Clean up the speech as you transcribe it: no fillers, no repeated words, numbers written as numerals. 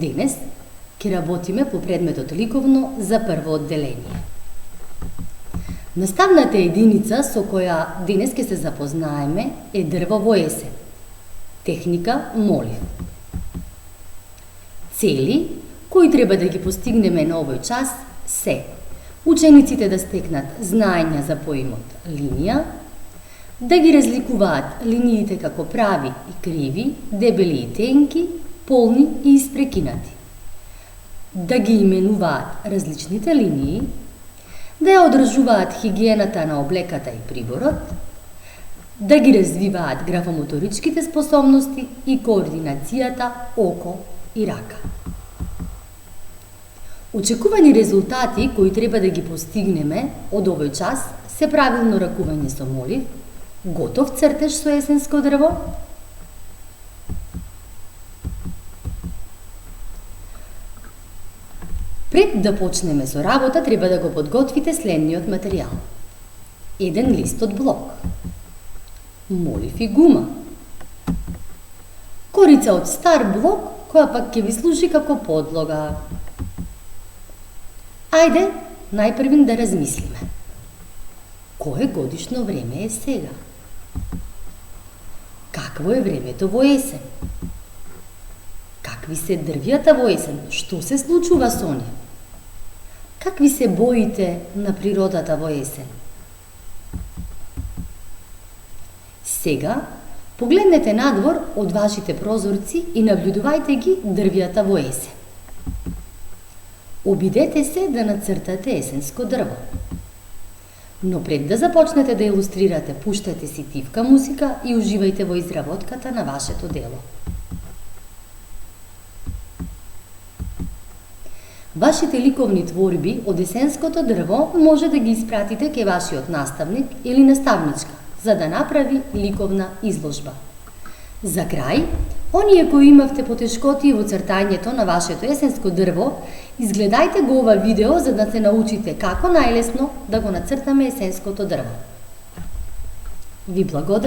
Денес ќе работиме по предметот ликовно за прво одделение. Наставната единица со која денес ќе се запознаеме е дрво во есен. Техника молив. Цели кои треба да ги постигнеме на овој час се: учениците да стекнат знаења за поимот линија, да ги разликуваат линиите како прави и криви, дебели и тенки, полни и испрекинати, да ги именуваат различните линии, да ја одржуваат хигиената на облеката и приборот, да ги развиваат графомоторичките способности и координацијата око и рака. Очекувани резултати кои треба да ги постигнеме од овој час се правилно ракување со молив, готов цртеж со есенско дрво, пред да почнеме со работа, треба да го подготвите следниот материјал. 1 лист од блок, молив и гума, корица од стар блок, која пак ќе ви служи како подлога. Ајде, најпрвин да размислиме. Кое годишно време е сега? Какво е времето во есен? Какви се дрвјата во есен? Што се случува со нив? Какви се боите на природата во есен? Сега, погледнете надвор од вашите прозорци и наблюдувајте ги дрвјата во есен. Обидете се да нацртате есенско дрво. Но пред да започнете да илустрирате, пуштете си тивка музика и уживајте во изработката на вашето дело. Вашите ликовни творби од есенското дрво може да ги испратите кај вашиот наставник или наставничка, за да направи ликовна изложба. За крај, оние кои имавте потешкоти во цртањето на вашето есенско дрво, изгледајте го ова видео за да се научите како најлесно да го нацртаме есенското дрво. Ви благодарам.